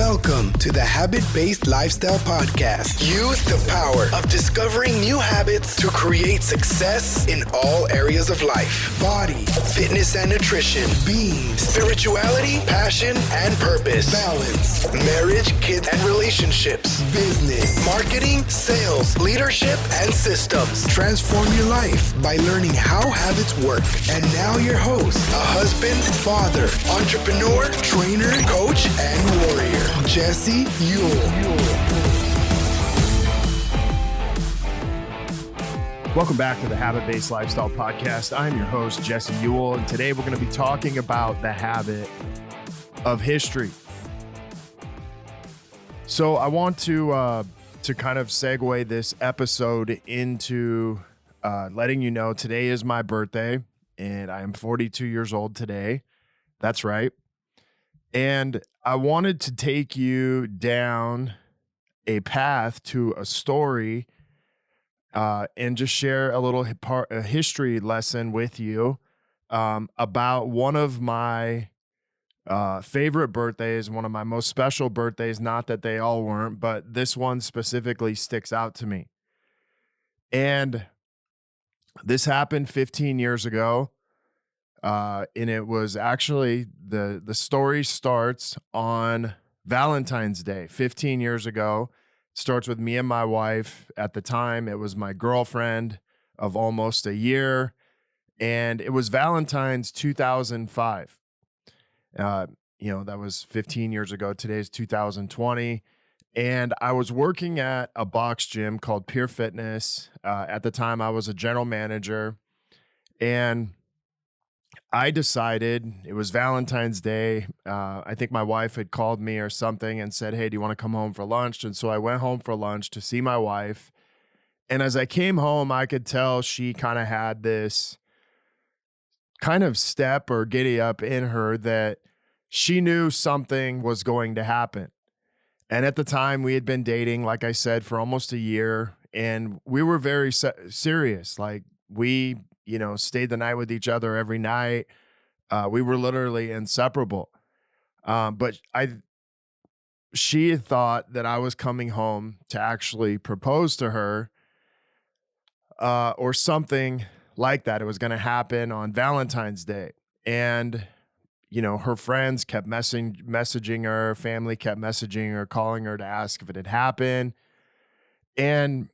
Welcome to the Habit-Based Lifestyle Podcast. Use the power of discovering new habits to create success in all areas of life. Body, fitness and nutrition, being, spirituality, passion and purpose, balance, marriage, kids and relationships, business, marketing, sales, leadership and systems. Transform your life by learning how habits work. And now your host, a husband, father, entrepreneur, trainer, coach, and warrior, Jesse Ewell. Welcome back to the Habit-Based Lifestyle Podcast. I'm your host, Jesse Ewell, and today we're going to be talking about the habit of history. So I want to kind of segue this episode into letting you know today is my birthday, and I am 42 years old today. That's right. And I wanted to take you down a path to a story and just share a little a history lesson with you about one of my favorite birthdays, one of my most special birthdays. Not that they all weren't, but this one specifically sticks out to me. And this happened 15 years ago. And it was actually, the story starts on Valentine's Day, 15 years ago. It starts with me and my wife. At the time, it was my girlfriend of almost a year. And it was Valentine's 2005. That was 15 years ago. Today's 2020. And I was working at a box gym called Pure Fitness. At the time, I was a general manager. And I decided it was Valentine's Day. I think my wife had called me or something and said, "Hey, do you want to come home for lunch?" And so I went home for lunch to see my wife. And as I came home, I could tell she kind of had this kind of step or giddy up in her that she knew something was going to happen. And at the time, we had been dating, like I said, for almost a year. And we were very serious. Like we stayed the night with each other every night. We were literally inseparable. But she had thought that I was coming home to actually propose to her, or something like that. It was going to happen on Valentine's Day. And, her friends kept messaging her, family kept messaging her, calling her to ask if it had happened. And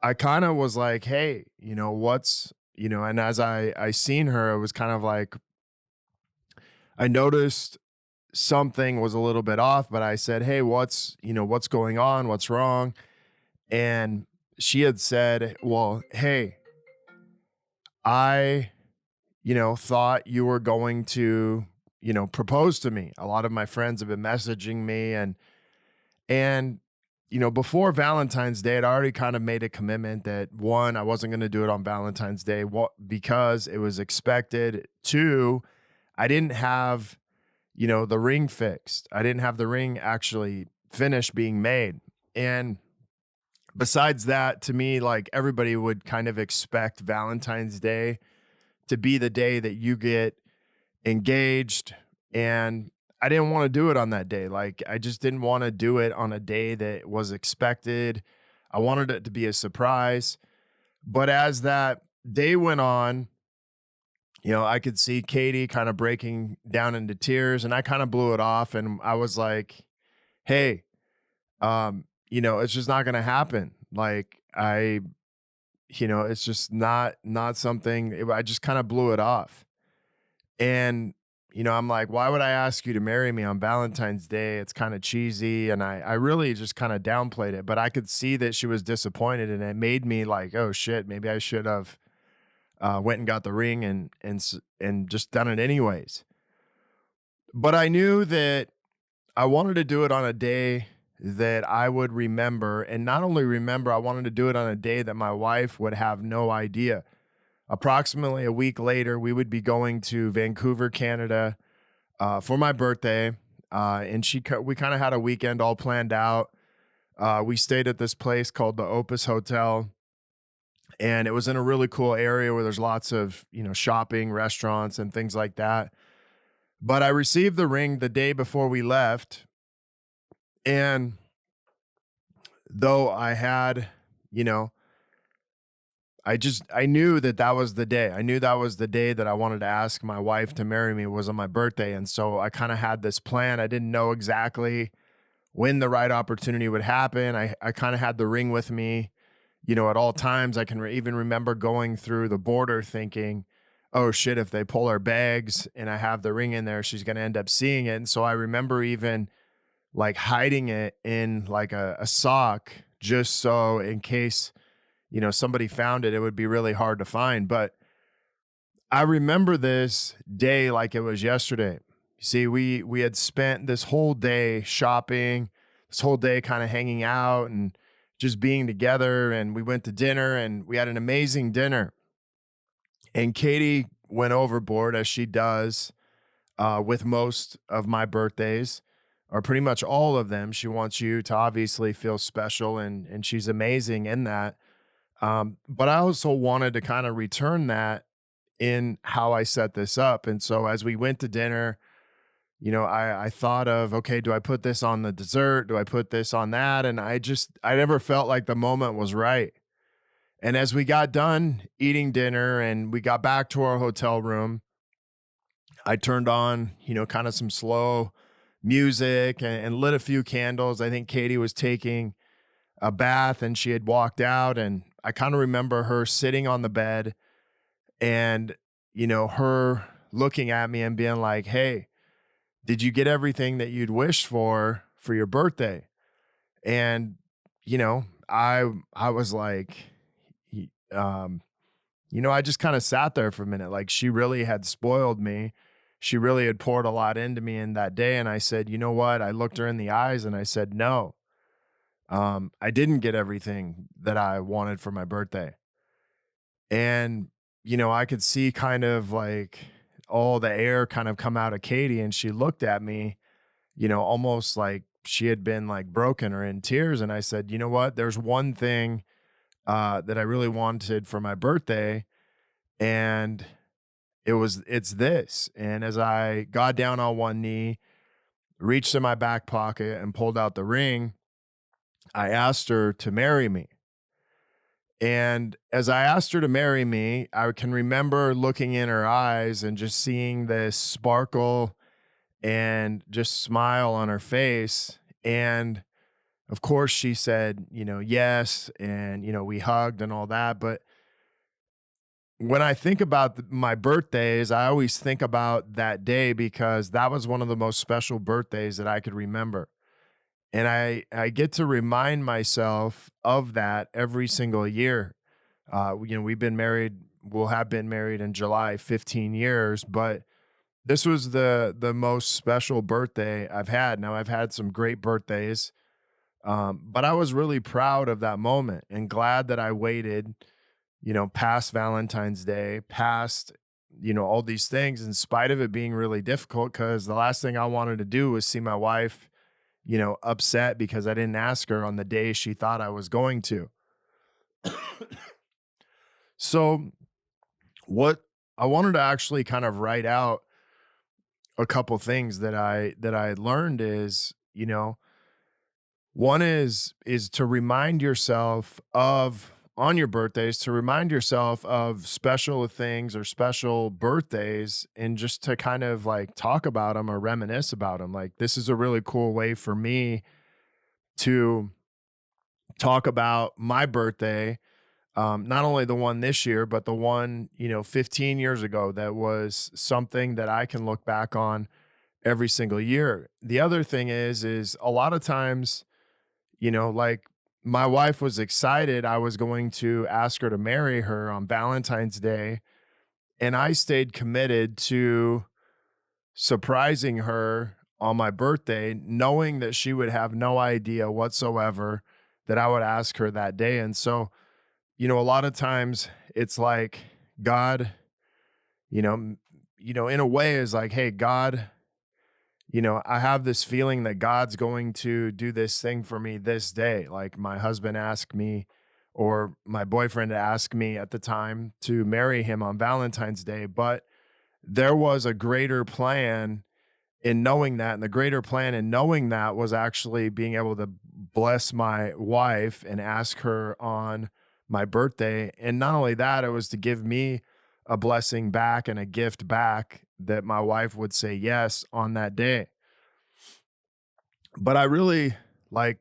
I kind of was like, hey, and as I seen her, it was kind of like, I noticed something was a little bit off, but I said, hey, what's going on? What's wrong? And she had said, well, hey, I, thought you were going to, propose to me. A lot of my friends have been messaging me and before Valentine's Day, I'd already kind of made a commitment that, one, I wasn't going to do it on Valentine's Day because it was expected. Two, I didn't have, the ring fixed. I didn't have the ring actually finished being made. And besides that, to me, like everybody would kind of expect Valentine's Day to be the day that you get engaged. And I didn't want to do it on that day. Like, I just didn't want to do it on a day that was expected. I wanted it to be a surprise. But as that day went on, I could see Katie kind of breaking down into tears, and I kind of blew it off. And I was like, hey, it's just not going to happen. Like, it's just not something. I just kind of blew it off. And I'm like, why would I ask you to marry me on Valentine's Day? It's kind of cheesy. And I really just kind of downplayed it, but I could see that she was disappointed, and it made me like, oh shit, maybe I should have went and got the ring and just done it anyways. But I knew that I wanted to do it on a day that I would remember, and not only remember, I wanted to do it on a day that my wife would have no idea. Approximately a week later, we would be going to Vancouver, Canada, for my birthday. And we kind of had a weekend all planned out. We stayed at this place called the Opus Hotel. And it was in a really cool area where there's lots of, shopping, restaurants, and things like that. But I received the ring the day before we left. And though I had, you know, I knew that that was the day. I knew that was the day that I wanted to ask my wife to marry me was on my birthday. And so I kind of had this plan. I didn't know exactly when the right opportunity would happen. I kind of had the ring with me, at all times. I can even remember going through the border thinking, oh shit, if they pull our bags and I have the ring in there, she's going to end up seeing it. And so I remember even like hiding it in like a sock just so in case, somebody found it, it would be really hard to find. But I remember this day like it was yesterday. See, we had spent this whole day shopping, this whole day kind of hanging out and just being together. And we went to dinner and we had an amazing dinner. And Katie went overboard as she does with most of my birthdays, or pretty much all of them. She wants you to obviously feel special, and she's amazing in that. But I also wanted to kind of return that in how I set this up. And so as we went to dinner, I thought of, okay, do I put this on the dessert? Do I put this on that? And I never felt like the moment was right. And as we got done eating dinner and we got back to our hotel room, I turned on, kind of some slow music and lit a few candles. I think Katie was taking a bath and she had walked out. And I kind of remember her sitting on the bed and, her looking at me and being like, hey, did you get everything that you'd wished for your birthday? And, I was like, I just kind of sat there for a minute. Like she really had spoiled me. She really had poured a lot into me in that day. And I said, you know what? I looked her in the eyes and I said, no, I didn't get everything that I wanted for my birthday. And, I could see kind of like all the air kind of come out of Katie. And she looked at me, almost like she had been like broken or in tears. And I said, you know what? There's one thing that I really wanted for my birthday. And it's this. And as I got down on one knee, reached in my back pocket and pulled out the ring, I asked her to marry me. And as I asked her to marry me, I can remember looking in her eyes and just seeing this sparkle and just smile on her face. And of course, she said, yes. And, we hugged and all that. But when I think about my birthdays, I always think about that day because that was one of the most special birthdays that I could remember. And I get to remind myself of that every single year. We've been married, we'll have been married in July, 15 years, but this was the most special birthday I've had. Now I've had some great birthdays, but I was really proud of that moment and glad that I waited, past Valentine's Day, past, all these things, in spite of it being really difficult, because the last thing I wanted to do was see my wife, upset because I didn't ask her on the day she thought I was going to. So, what I wanted to actually kind of write out a couple things that I learned is, one is to remind yourself of on your birthdays, to remind yourself of special things or special birthdays, and just to kind of like talk about them or reminisce about them. Like this is a really cool way for me to talk about my birthday, not only the one this year, but the one, 15 years ago that was something that I can look back on every single year. The other thing is a lot of times, like my wife was excited I was going to ask her to marry her on Valentine's Day, and I stayed committed to surprising her on my birthday, knowing that she would have no idea whatsoever that I would ask her that day. And so, a lot of times it's like God, in a way is like, hey, God, I have this feeling that God's going to do this thing for me this day. Like my husband asked me, or my boyfriend asked me at the time to marry him on Valentine's Day, but there was a greater plan in knowing that, and the greater plan in knowing that was actually being able to bless my wife and ask her on my birthday. And not only that, it was to give me a blessing back and a gift back that my wife would say yes on that day. But I really like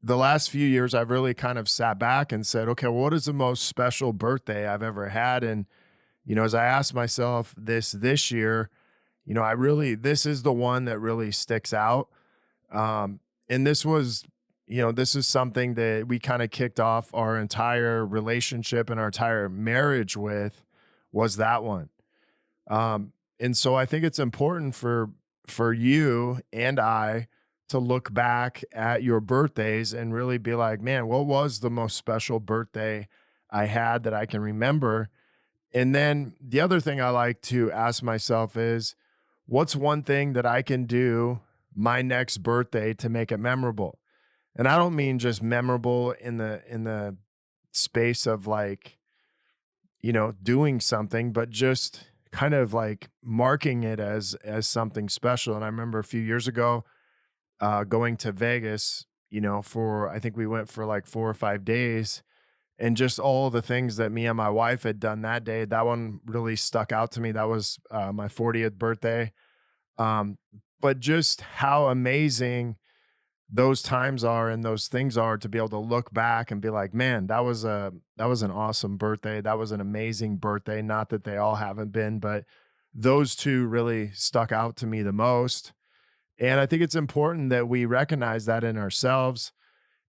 the last few years, I've really kind of sat back and said, okay, well, what is the most special birthday I've ever had? And, as I asked myself this year, this is the one that really sticks out. And this was, this is something that we kind of kicked off our entire relationship and our entire marriage with, was that one. And so I think it's important for you and I to look back at your birthdays and really be like, man, what was the most special birthday I had that I can remember? And then the other thing I like to ask myself is, what's one thing that I can do my next birthday to make it memorable? And I don't mean just memorable in the space of like, doing something, but just kind of like marking it as something special. And I remember a few years ago, going to Vegas, for, I think we went for like 4 or 5 days, and just all the things that me and my wife had done that day. That one really stuck out to me. That was my 40th birthday. But just how amazing those times are and those things are, to be able to look back and be like, man, that was an awesome birthday. That was an amazing birthday. Not that they all haven't been, but those two really stuck out to me the most. And I think it's important that we recognize that in ourselves.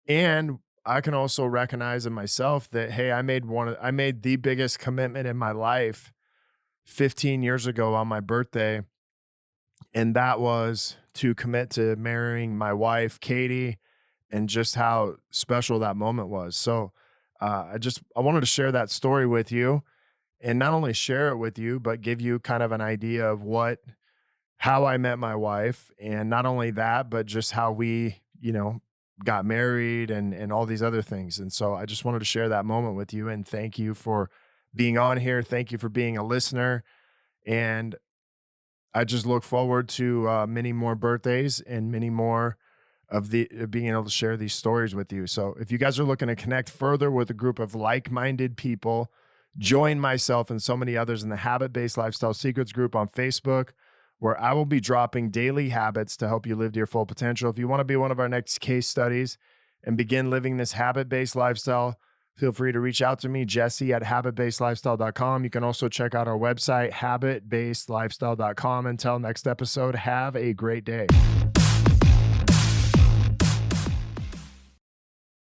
And I can also recognize in myself that, hey, I made the biggest commitment in my life 15 years ago on my birthday. And that was to commit to marrying my wife, Katie, and just how special that moment was. So I wanted to share that story with you, and not only share it with you, but give you kind of an idea of how I met my wife. And not only that, but just how we, got married and all these other things. And so I just wanted to share that moment with you, and thank you for being on here. Thank you for being a listener. And I just look forward to many more birthdays and many more of being able to share these stories with you. So if you guys are looking to connect further with a group of like-minded people, join myself and so many others in the Habit-Based Lifestyle Secrets group on Facebook, where I will be dropping daily habits to help you live to your full potential. If you want to be one of our next case studies and begin living this habit-based lifestyle, feel free to reach out to me, Jesse at habitbasedlifestyle.com. You can also check out our website, habitbasedlifestyle.com. Until next episode, have a great day.